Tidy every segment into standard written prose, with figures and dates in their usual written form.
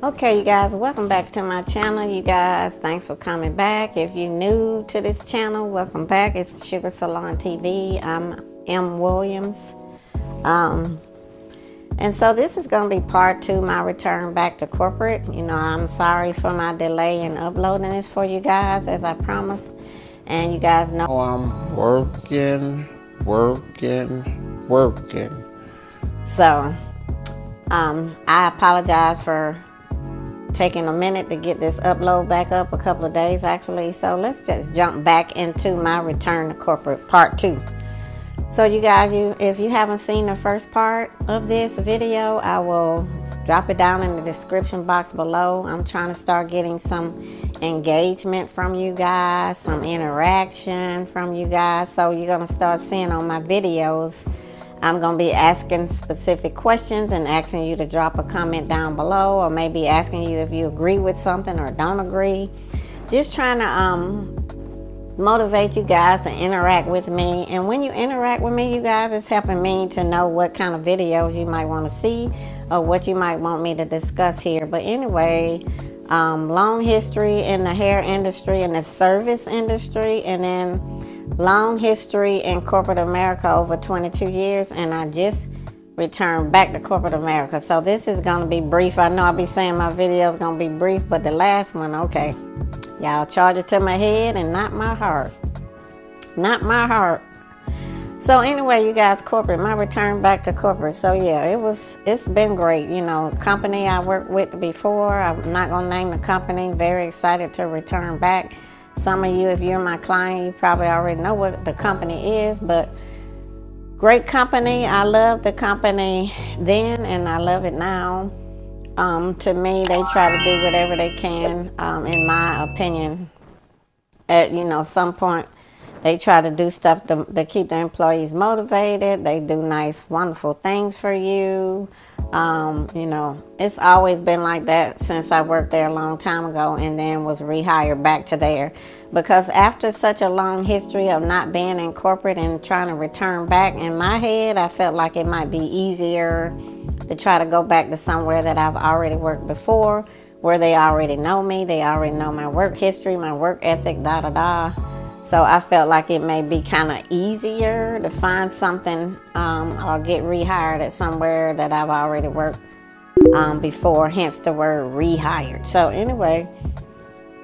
Okay, you guys, welcome back to my channel. You guys, thanks for coming back. If you're new to this channel, welcome back. It's Sugar Salon TV. I'm M. Williams. And so this is going to be part 2, my return back to corporate. You know, I'm sorry for my delay in uploading this for you guys, as I promised. And you guys know I'm working. So, I apologize for taking a minute to get this upload back up, a couple of days actually. So let's just jump back into my return to corporate part 2. So you guys, if you haven't seen the first part of this video, I will drop it down in the description box below. I'm trying to start getting some engagement from you guys, some interaction from you guys. So you're going to start seeing on my videos, I'm going to be asking specific questions and asking you to drop a comment down below, or maybe asking you if you agree with something or don't agree. Just trying to motivate you guys to interact with me. And when you interact with me, you guys, it's helping me to know what kind of videos you might want to see or what you might want me to discuss here. But anyway, long history in the hair industry and the service industry, and then long history in corporate America, over 22 years, and I just returned back to corporate America. So this is going to be brief. I know I'll be saying my video is going to be brief, but the last one, okay, y'all charge it to my head and not my heart. Not my heart. So anyway, you guys, corporate, my return back to corporate. So yeah, it's been great. You know, company I worked with before, I'm not going to name the company, very excited to return back. Some of you, if you're my client, you probably already know what the company is, but great company. I love the company then, and I love it now. To me, they try to do whatever they can, in my opinion. At, you know, some point, they try to do stuff to keep the employees motivated. They do nice, wonderful things for you. You know, it's always been like that since I worked there a long time ago, and then was rehired back to there. Because after such a long history of not being in corporate and trying to return back, in my head, I felt like it might be easier to try to go back to somewhere that I've already worked before, where they already know me, they already know my work history, my work ethic, da-da-da. So I felt like it may be kind of easier to find something or get rehired at somewhere that I've already worked before, hence the word rehired. So anyway,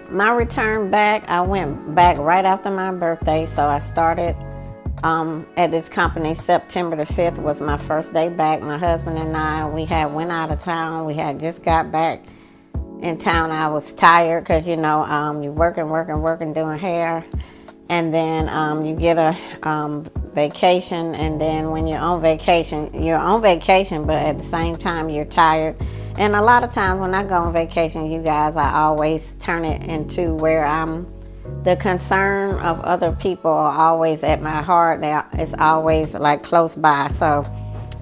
my return back, I went back right after my birthday. So I started at this company. September the 5th was my first day back. My husband and I, we had went out of town. We had just got back in town. I was tired because, you know, you're working, doing hair. And then you get a vacation, and then when you're on vacation, but at the same time you're tired. And a lot of times when I go on vacation, you guys, I always turn it into where the concern of other people are always at my heart. It's always like close by. So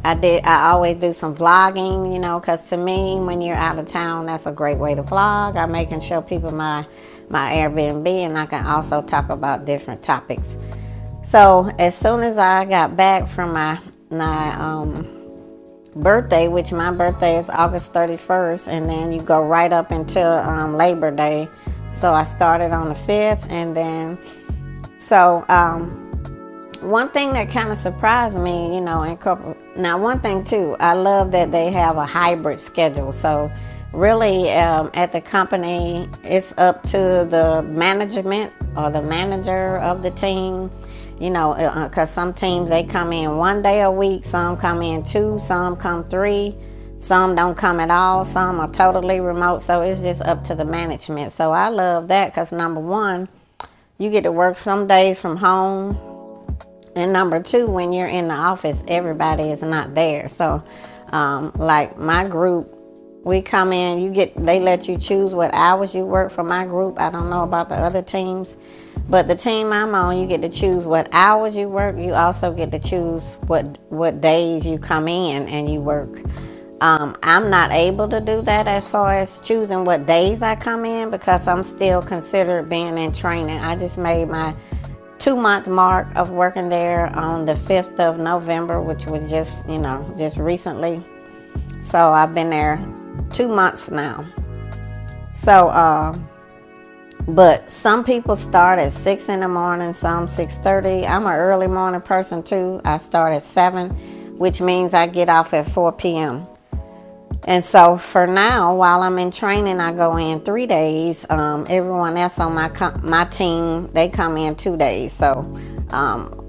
I always do some vlogging, you know, because to me, when you're out of town, that's a great way to vlog. I can show people my Airbnb, and I can also talk about different topics. So as soon as I got back from my birthday, which my birthday is August 31st, and then you go right up until Labor Day. So I started on the 5th, and then so one thing that kind of surprised me, you know, in corporate. Now, one thing too, I love that they have a hybrid schedule. So really, at the company, it's up to the management or the manager of the team, you know, because some teams, they come in 1 day a week, some come in 2, some come 3, some don't come at all, some are totally remote. So it's just up to the management. So I love that because, number one, you get to work some days from home, and number two, when you're in the office, everybody is not there. So like my group, we come in, they let you choose what hours you work for my group. I don't know about the other teams, but the team I'm on, you get to choose what hours you work. You also get to choose what days you come in and you work. I'm not able to do that as far as choosing what days I come in, because I'm still considered being in training. I just made my 2-month mark of working there on the 5th of November, which was just, you know, just recently. So I've been there 2 months now. So, but some people start at 6 in the morning, some 6:30. I'm an early morning person too. I start at 7, which means I get off at 4 p.m. And so for now, while I'm in training, I go in 3 days. Everyone else on my team, they come in 2 days. So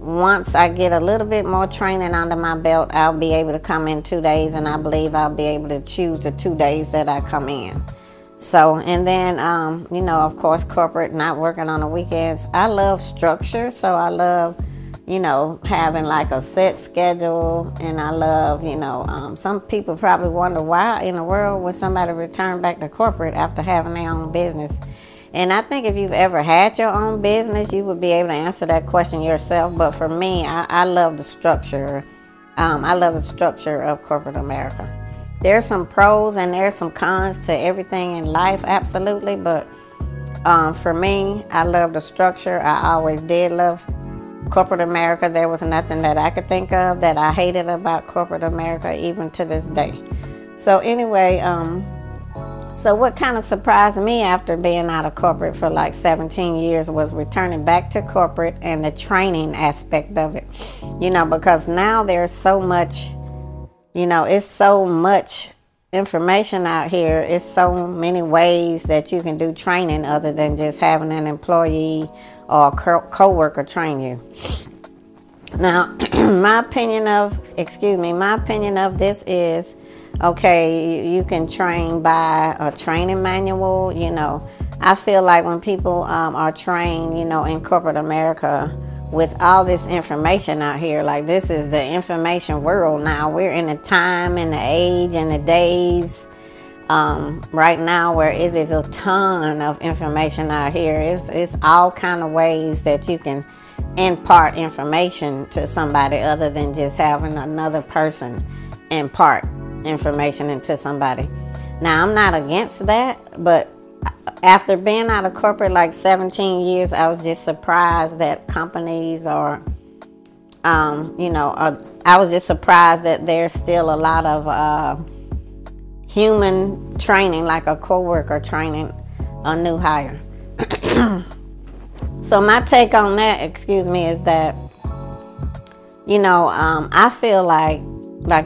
once I get a little bit more training under my belt, I'll be able to come in 2 days, and I believe I'll be able to choose the 2 days that I come in. So, and then, you know, of course, corporate, not working on the weekends. I love structure, so I love, you know, having like a set schedule, and I love, you know, some people probably wonder why in the world would somebody return back to corporate after having their own business. And I think if you've ever had your own business, you would be able to answer that question yourself. But for me, I love the structure. I love the structure of corporate America. There's some pros and there's some cons to everything in life, absolutely. But for me, I love the structure. I always did love corporate America. There was nothing that I could think of that I hated about corporate America, even to this day. So anyway, so what kind of surprised me after being out of corporate for like 17 years was returning back to corporate and the training aspect of it. You know, because now there's so much, you know, it's so much information out here. It's so many ways that you can do training other than just having an employee or a co-worker train you. Now, my opinion of this is, okay, you can train by a training manual. You know, I feel like when people are trained, you know, in corporate America, with all this information out here, like this is the information world now. We're in the time and the age and the days right now where it is a ton of information out here. It's all kind of ways that you can impart information to somebody other than just having another person impart information into somebody. Now, I'm not against that, but after being out of corporate like 17 years, I was just surprised that companies are, you know, I was just surprised that there's still a lot of human training, like a co-worker training a new hire. So my take on that, is that, you know, I feel like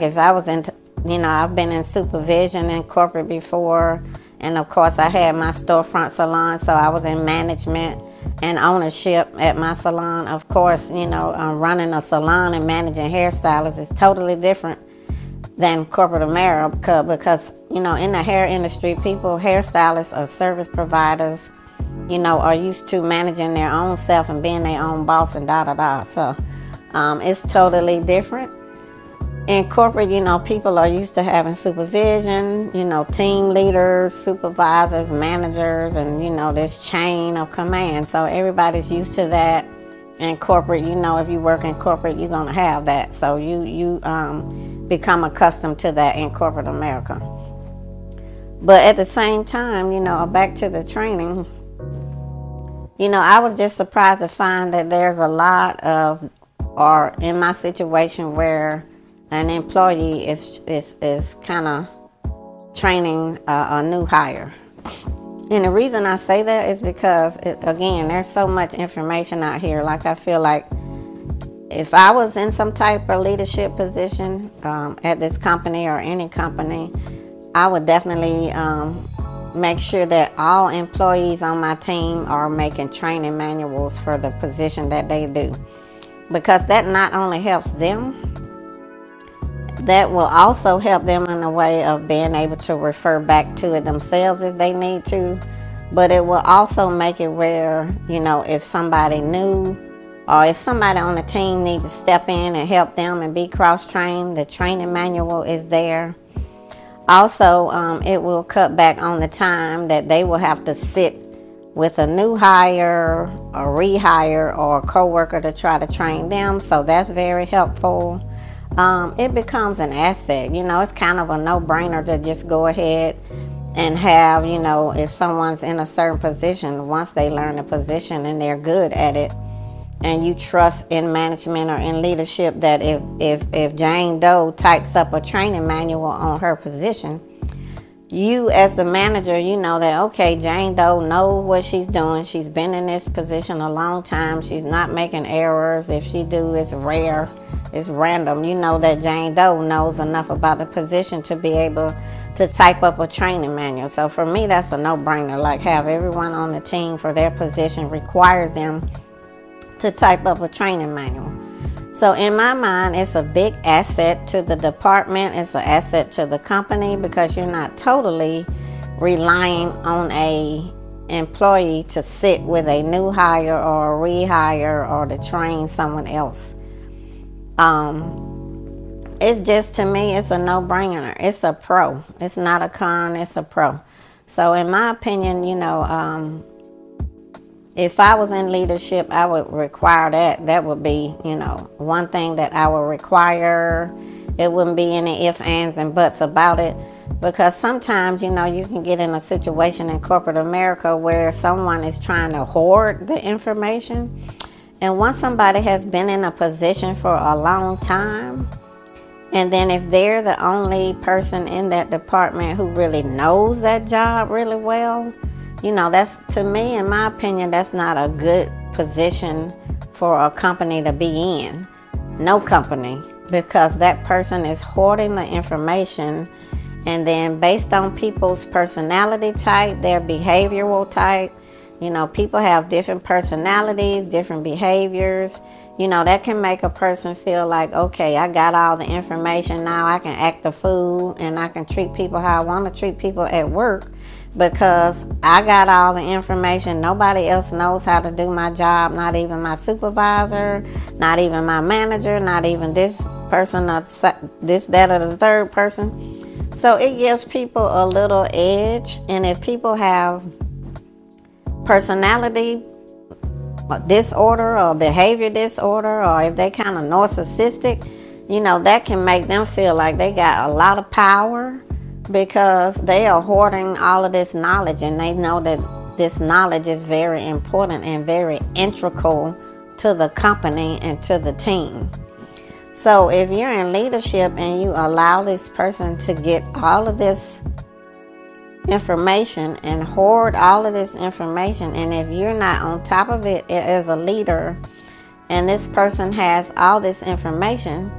if I was into, you know, I've been in supervision in corporate before. And of course, I had my storefront salon, so I was in management and ownership at my salon. Of course, you know, running a salon and managing hairstylists is totally different than corporate America because, you know, in the hair industry, hairstylists or service providers, you know, are used to managing their own self and being their own boss and da-da-da. So it's totally different. In corporate, you know, people are used to having supervision, you know, team leaders, supervisors, managers, and, you know, this chain of command. So everybody's used to that. In corporate, you know, if you work in corporate, you're going to have that. So you become accustomed to that in corporate America. But at the same time, you know, back to the training, you know, I was just surprised to find that there's a lot of, or in my situation where an employee is kind of training a new hire. And the reason I say that is because, again, there's so much information out here. Like, I feel like if I was in some type of leadership position at this company or any company, I would definitely make sure that all employees on my team are making training manuals for the position that they do. Because that not only helps them, that will also help them in a way of being able to refer back to it themselves if they need to. But it will also make it where, you know, if somebody new or if somebody on the team needs to step in and help them and be cross-trained, the training manual is there. Also, it will cut back on the time that they will have to sit with a new hire, a rehire, or a co-worker to try to train them. So that's very helpful. It becomes an asset. You know, it's kind of a no-brainer to just go ahead and have, you know, if someone's in a certain position, once they learn the position and they're good at it, and you trust in management or in leadership that if Jane Doe types up a training manual on her position, you as the manager, you know that, okay, Jane Doe knows what she's doing. She's been in this position a long time. She's not making errors. If she do, it's rare. It's random. You know that Jane Doe knows enough about the position to be able to type up a training manual. So for me, that's a no-brainer. Like, have everyone on the team for their position, require them to type up a training manual. So in my mind, it's a big asset to the department. It's an asset to the company, because you're not totally relying on a employee to sit with a new hire or a rehire or to train someone else. It's just, to me, it's a no-brainer. It's a pro. It's not a con, it's a pro. So in my opinion, you know, if I was in leadership, I would require that. That would be, you know, one thing that I would require. It wouldn't be any ifs, ands, and buts about it. Because sometimes, you know, you can get in a situation in corporate America where someone is trying to hoard the information. And once somebody has been in a position for a long time, and then if they're the only person in that department who really knows that job really well, you know, that's, to me, in my opinion, that's not a good position for a company to be in. No company, because that person is hoarding the information, and then based on people's personality type, their behavioral type, you know, people have different personalities, different behaviors. You know, that can make a person feel like, okay, I got all the information, now I can act a fool and I can treat people how I want to treat people at work, because I got all the information. Nobody else knows how to do my job, not even my supervisor, not even my manager, not even this person, or this, that, or the third person. So it gives people a little edge. And if people have personality disorder or behavior disorder, or if they kind of narcissistic, you know, that can make them feel like they got a lot of power, because they are hoarding all of this knowledge, and they know that this knowledge is very important and very integral to the company and to the team. So if you're in leadership and you allow this person to get all of this information and hoard all of this information, and if you're not on top of it as a leader, and this person has all this information,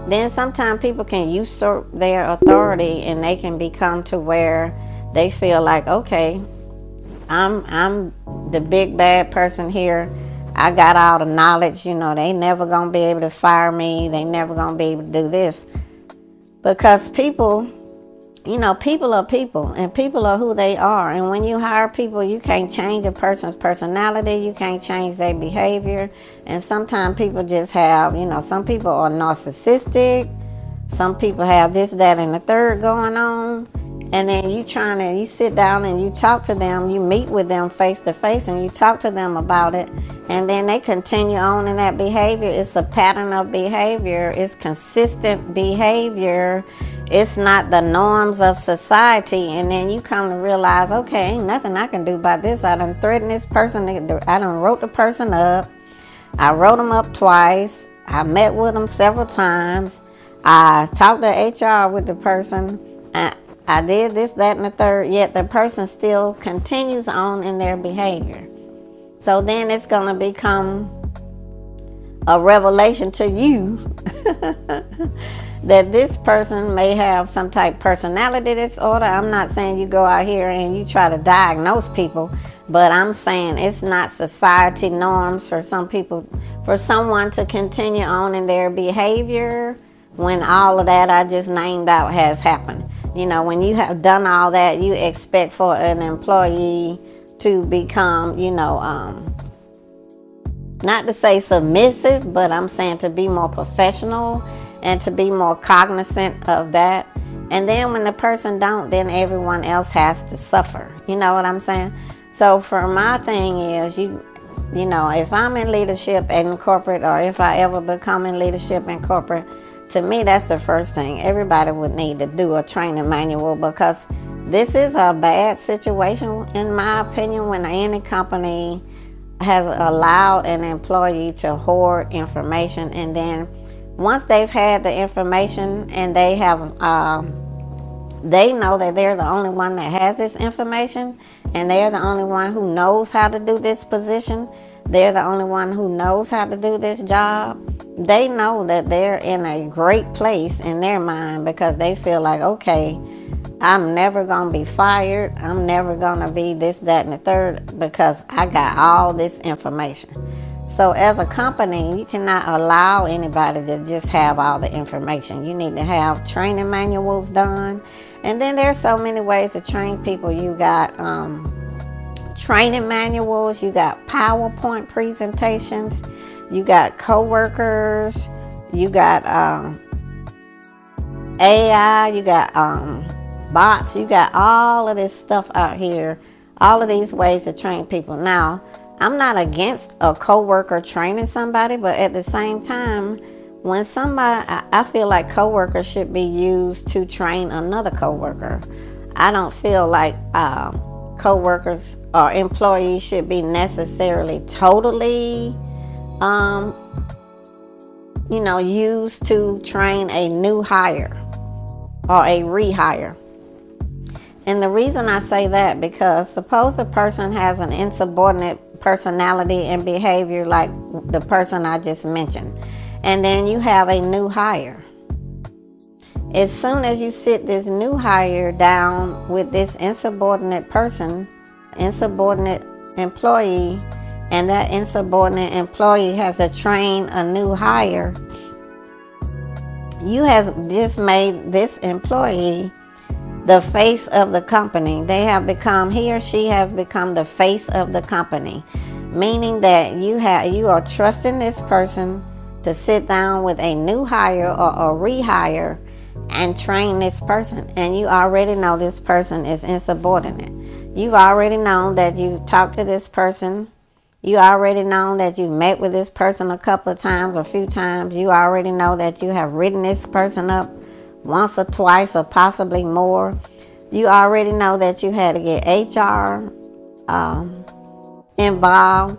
then sometimes people can usurp their authority, and they can become to where they feel like, okay, I'm the big bad person here. I got all the knowledge, you know, they never gonna be able to fire me. They never gonna be able to do this. Because people, you know, people are people, and people are who they are. And when you hire people, you can't change a person's personality. You can't change their behavior. And sometimes people just have, you know, some people are narcissistic. Some people have this, that, and the third going on. And then you sit down and you talk to them, you meet with them face to face, and you talk to them about it. And then they continue on in that behavior. It's a pattern of behavior. It's consistent behavior. It's not the norms of society. And then you come to realize, okay, ain't nothing I can do about this. I done threatened this person. I done wrote the person up. I wrote them up twice. I met with them several times. I talked to HR with the person. I did this, that, and the third. Yet the person still continues on in their behavior. So then it's going to become a revelation to you that this person may have some type of personality disorder. I'm not saying you go out here and you try to diagnose people, but I'm saying it's not society norms for some people, for someone to continue on in their behavior when all of that I just named out has happened. You know, when you have done all that, you expect for an employee to become, you know, not to say submissive, but I'm saying to be more professional and to be more cognizant of that. And then when the person don't, then everyone else has to suffer. You know what I'm saying? So for my thing is, you know, if I'm in leadership in corporate, or if I ever become in leadership in corporate, to me, that's the first thing. Everybody would need to do a training manual, because this is a bad situation, in my opinion, when any company has allowed an employee to hoard information. And then once they've had the information and they have They know that they're the only one that has this information, and they're the only one who knows how to do this position. They're the only one who knows how to do this job. They know that they're in a great place in their mind because they feel like, okay, I'm never going to be fired. I'm never going to be this, that, and the third because I got all this information. So as a company, you cannot allow anybody to just have all the information. You need to have training manuals done. And then there's so many ways to train people. You got training manuals, you got PowerPoint presentations, you got coworkers, you got AI, you got bots, you got all of this stuff out here, all of these ways to train people. Now, I'm not against a coworker training somebody, but at the same time, when somebody, I feel like coworkers should be used to train another coworker. I don't feel like coworkers or employees should be necessarily totally, used to train a new hire or a rehire. And the reason I say that, because suppose a person has an insubordinate personality and behavior like the person I just mentioned, and then you have a new hire. As soon as you sit this new hire down with this insubordinate person, insubordinate employee, and that insubordinate employee has to train a new hire, you have just made this employee the face of the company. They have become, he or she has become the face of the company, meaning that you are trusting this person to sit down with a new hire or a rehire and train this person. And you already know this person is insubordinate. You've already known that you talked to this person. You already know that you met with this person a couple of times, a few times. You already know that you have written this person up once or twice or possibly more. You already know that you had to get HR involved.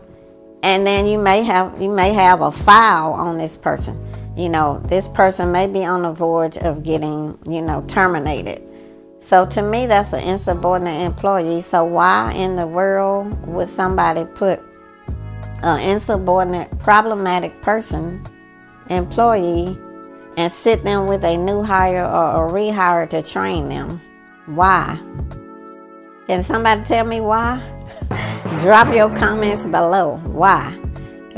And then you may have a file on this person. This person may be on the verge of getting, terminated. So to me, that's an insubordinate employee. So why in the world would somebody put an insubordinate, problematic person, employee, and sit them with a new hire or a rehire to train them? Why? Can somebody tell me why? Drop your comments below. Why?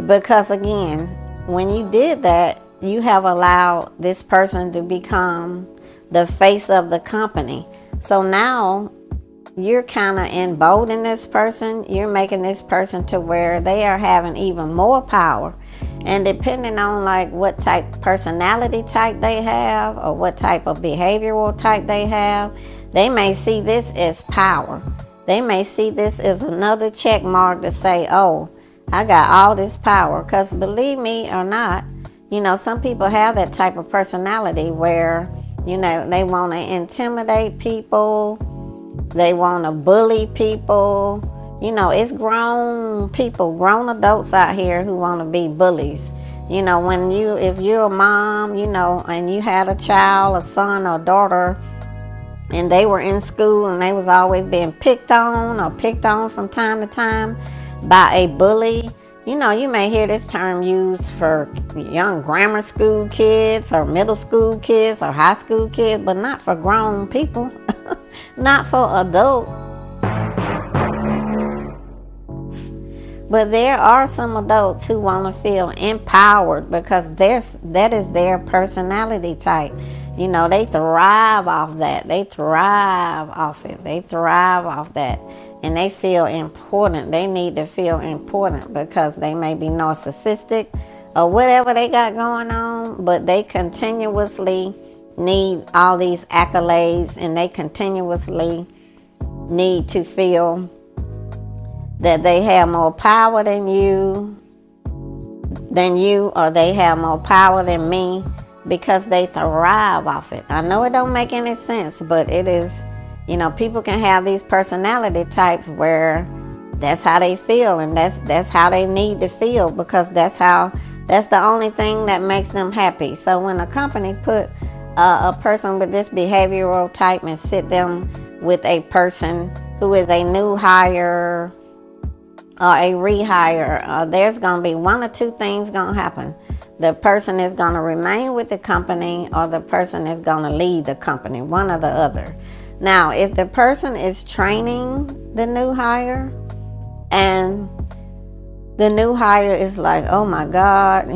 Because again, when you did that, you have allowed this person to become the face of the company. So now you're kind of emboldening this person. You're making this person to where they are having even more power. And depending on like what type personality type they have or what type of behavioral type they have, they may see this as power. They may see this as another check mark to say, oh, I got all this power. Because believe me or not, some people have that type of personality where, they want to intimidate people. They want to bully people. It's grown people, grown adults out here who want to be bullies. If you're a mom, and you had a child, a son or daughter, and they were in school and they was always being picked on from time to time by a bully. You may hear this term used for young grammar school kids or middle school kids or high school kids, but not for grown people, not for adults. But there are some adults who want to feel empowered because that is their personality type. They thrive off that. They thrive off it. They thrive off that. And they feel important. They need to feel important because they may be narcissistic or whatever they got going on, but they continuously need all these accolades and they continuously need to feel that they have more power than you, or they have more power than me, because they thrive off it. I know it don't make any sense, but it is, people can have these personality types where that's how they feel, and that's how they need to feel, because that's the only thing that makes them happy. So when a company put a person with this behavioral type and sit them with a person who is a new hire or a rehire, there's going to be one or two things going to happen. The person is going to remain with the company, or the person is going to leave the company, one or the other. Now, if the person is training the new hire and the new hire is like, oh my God,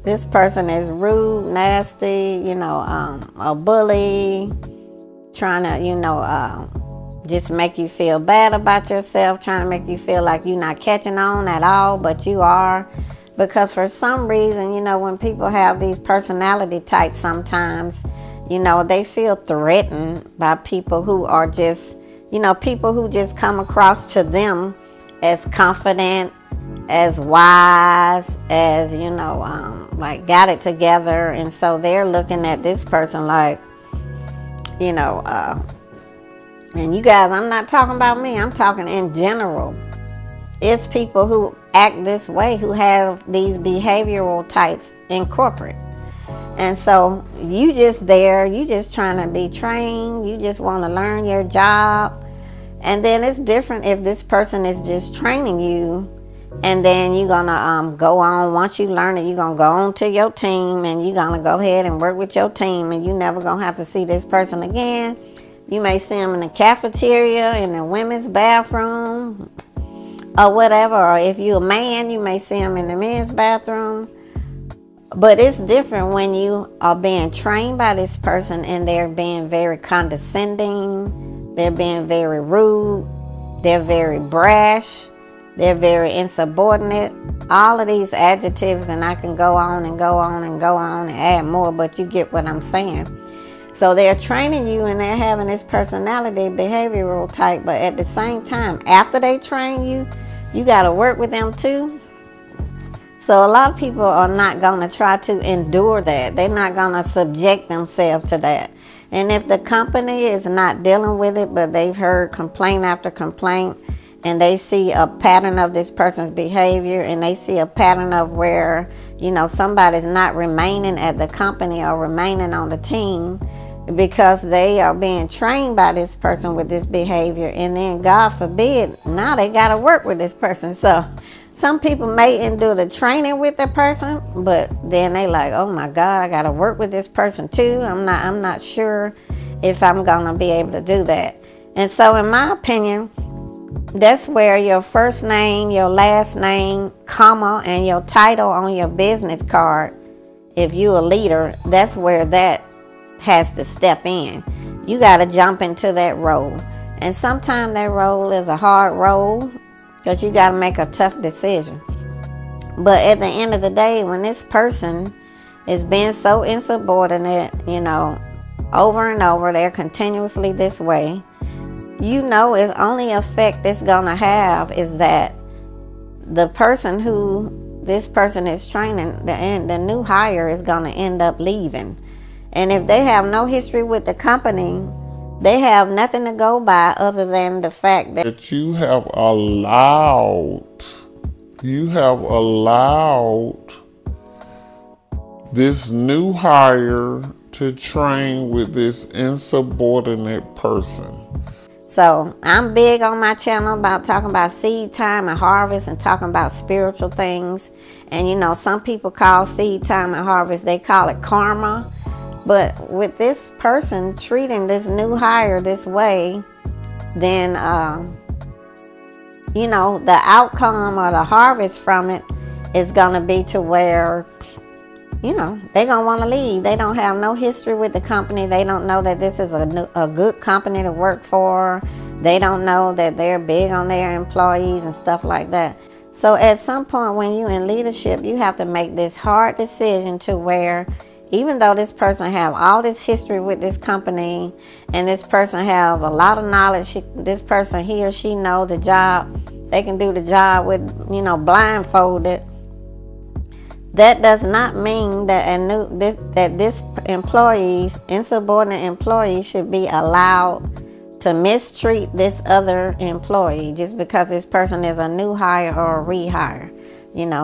this person is rude, nasty, a bully, trying to, just make you feel bad about yourself, trying to make you feel like you're not catching on at all, but you are. Because for some reason, when people have these personality types sometimes, they feel threatened by people who are just, people who just come across to them as confident, as wise, as, like got it together. And so they're looking at this person like, and you guys, I'm not talking about me, I'm talking in general. It's people who act this way, who have these behavioral types in corporate. And so you just there, you just trying to be trained, you just want to learn your job. And then it's different if this person is just training you, and then you're going to go on, once you learn it, you're going to go on to your team, and you're going to go ahead and work with your team, and you're never going to have to see this person again. You may see them in the cafeteria, in the women's bathroom, or whatever. Or if you're a man, you may see them in the men's bathroom. But it's different when you are being trained by this person and they're being very condescending, they're being very rude, they're very brash, they're very insubordinate. All of these adjectives, and I can go on and go on and go on and add more, but you get what I'm saying. So they're training you and they're having this personality, behavioral type, but at the same time, after they train you, you got to work with them too. So a lot of people are not going to try to endure that. They're not going to subject themselves to that. And if the company is not dealing with it, but they've heard complaint after complaint, and they see a pattern of this person's behavior, and they see a pattern of where, somebody's not remaining at the company or remaining on the team because they are being trained by this person with this behavior, and then God forbid, now they got to work with this person. So some people may endure the training with the person, but then they like, oh my God, I got to work with this person too. I'm not sure if I'm going to be able to do that. And so in my opinion, that's where your first name, your last name, comma, and your title on your business card, if you're a leader, that's where that has to step in. You got to jump into that role. And sometimes that role is a hard role because you got to make a tough decision. But at the end of the day, when this person is being so insubordinate, over and over, they're continuously this way, it's only effect it's going to have is that the person who this person is training, the new hire, is going to end up leaving. And if they have no history with the company, they have nothing to go by other than the fact that you have allowed this new hire to train with this insubordinate person. So I'm big on my channel about talking about seed time and harvest and talking about spiritual things. And some people call seed time and harvest, they call it karma. But with this person treating this new hire this way, then, the outcome or the harvest from it is going to be to where, they're going to want to leave. They don't have no history with the company. They don't know that this is a good company to work for. They don't know that they're big on their employees and stuff like that. So at some point when you're in leadership, you have to make this hard decision to where, even though this person have all this history with this company and this person have a lot of knowledge, this person, he or she know the job, they can do the job with, blindfolded. That does not mean that this employee's insubordinate employee should be allowed to mistreat this other employee just because this person is a new hire or a rehire.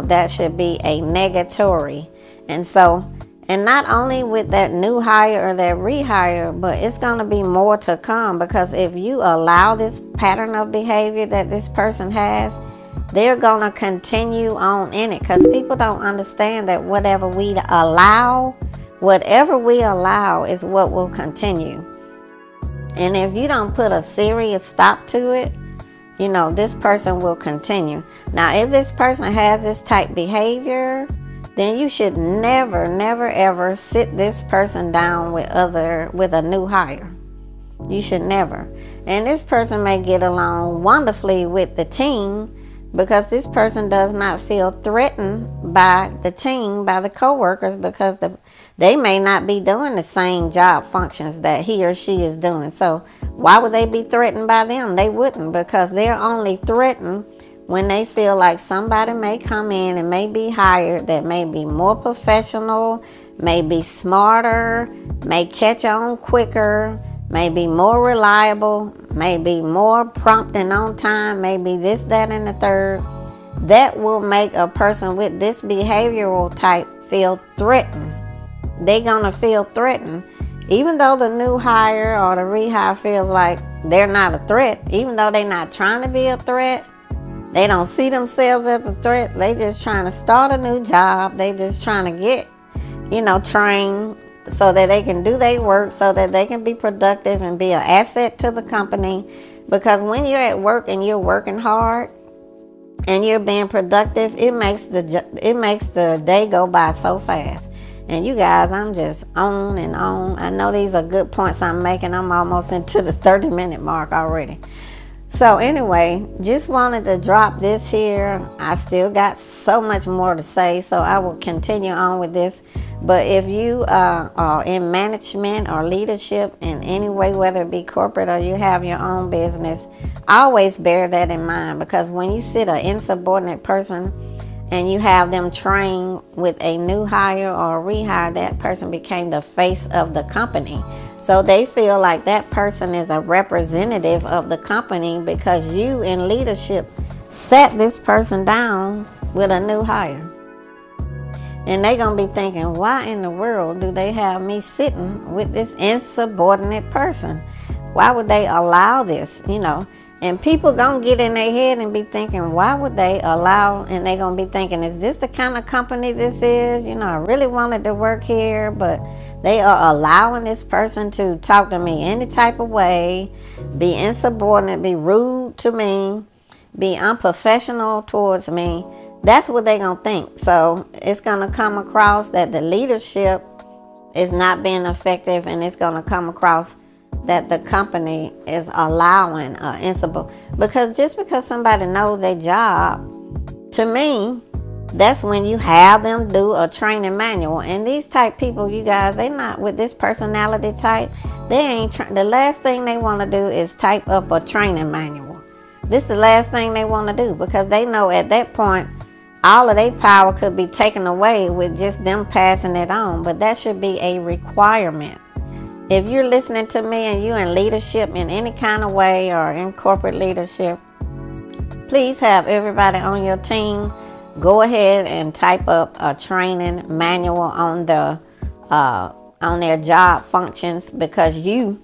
That should be a negatory. And so And not only with that new hire or that rehire, but it's going to be more to come, because if you allow this pattern of behavior that this person has, they're going to continue on in it, because people don't understand that whatever we allow is what will continue. And if you don't put a serious stop to it, you know, this person will continue. Now, if this person has this type behavior, then you should never, never, ever sit this person down with a new hire. You should never. And this person may get along wonderfully with the team, because this person does not feel threatened by the team, by the coworkers, because they may not be doing the same job functions that he or she is doing. So why would they be threatened by them? They wouldn't, because they're only threatened when they feel like somebody may come in and may be hired that may be more professional, may be smarter, may catch on quicker, may be more reliable, may be more prompt and on time, may be this, that, and the third. That will make a person with this behavioral type feel threatened. They're going to feel threatened. Even though the new hire or the rehire feels like they're not a threat, even though they're not trying to be a threat, they don't see themselves as a threat. They just trying to start a new job. They just trying to get, trained so that they can do their work, so that they can be productive and be an asset to the company. Because when you're at work and you're working hard and you're being productive, it makes the day go by so fast. And you guys, I'm just on and on. I know these are good points I'm making. I'm almost into the 30-minute mark already. So anyway, just wanted to drop this here. I still got so much more to say, so I will continue on with this. But if you are in management or leadership in any way, whether it be corporate or you have your own business, always bear that in mind, because when you sit an insubordinate person and you have them train with a new hire or a rehire, that person became the face of the company. So they feel like that person is a representative of the company, because you in leadership sat this person down with a new hire. And they're going to be thinking, why in the world do they have me sitting with this insubordinate person? Why would they allow this, And people going to get in their head and be thinking, why would they allow? And they're going to be thinking, is this the kind of company this is? I really wanted to work here, but they are allowing this person to talk to me any type of way, be insubordinate, be rude to me, be unprofessional towards me. That's what they're going to think. So it's going to come across that the leadership is not being effective, and it's going to come across that the company is allowing insubordinate. Because just because somebody knows their job, to me, that's when you have them do a training manual. And these type people, you guys, they not with this personality type. They ain't the last thing they want to do is type up a training manual. This is the last thing they want to do, because they know at that point all of their power could be taken away with just them passing it on. But that should be a requirement. If you're listening to me and you're in leadership in any kind of way or in corporate leadership, please have everybody on your team go ahead and type up a training manual on their job functions, because you,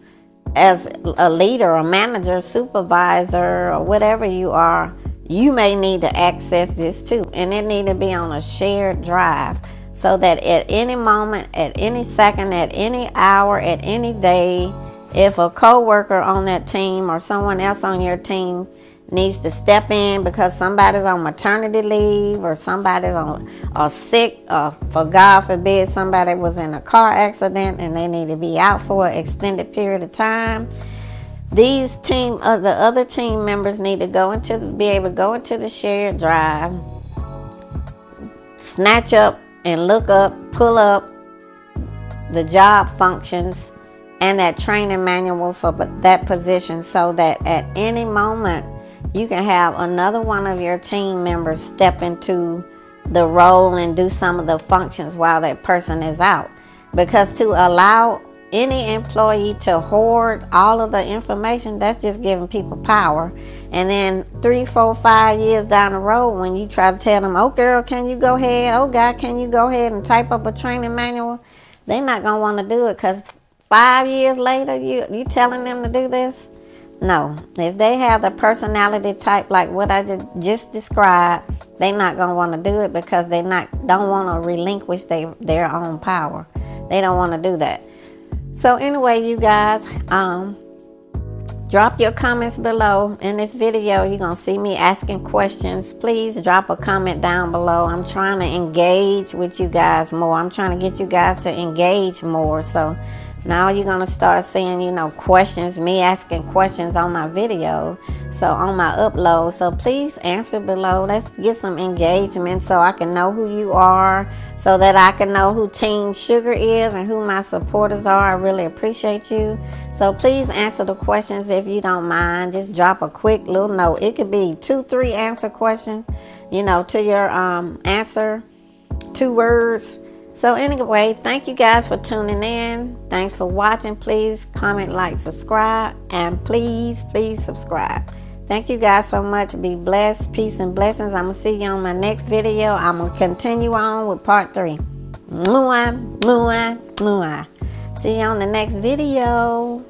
as a leader, a manager, supervisor, or whatever you are, you may need to access this too. And it need to be on a shared drive, so that at any moment, at any second, at any hour, at any day, if a coworker on that team or someone else on your team needs to step in because somebody's on maternity leave, or somebody's sick, or for God forbid somebody was in a car accident and they need to be out for an extended period of time, the other team members need to be able to go into the shared drive, snatch up and look up, pull up the job functions and that training manual for that position, so that at any moment you can have another one of your team members step into the role and do some of the functions while that person is out. Because to allow any employee to hoard all of the information, that's just giving people power. And then 3, 4, 5 years down the road, when you try to tell them, oh girl, can you go ahead, oh guy, can you go ahead and type up a training manual, they're not going to want to do it, because 5 years later, you telling them to do this? No. If they have the personality type like what I just described, they're not going to want to do it, because they don't want to relinquish their own power. They don't want to do that. So anyway, you guys, drop your comments below. In this video, you're going to see me asking questions. Please drop a comment down below. I'm trying to engage with you guys more. I'm trying to get you guys to engage more. So now you're going to start seeing, questions, me asking questions on my video, so on my upload. So please answer below. Let's get some engagement so I can know who you are, so that I can know who Team Sugar is and who my supporters are. I really appreciate you. So please answer the questions if you don't mind. Just drop a quick little note. It could be 2, 3 answer question, to your answer, 2 words. So anyway, thank you guys for tuning in. Thanks for watching. Please comment, like, subscribe, and please subscribe. Thank you guys so much. Be blessed. Peace and blessings. I'm going to see you on my next video. I'm going to continue on with part 3. Mwah, mwah, mwah. See you on the next video.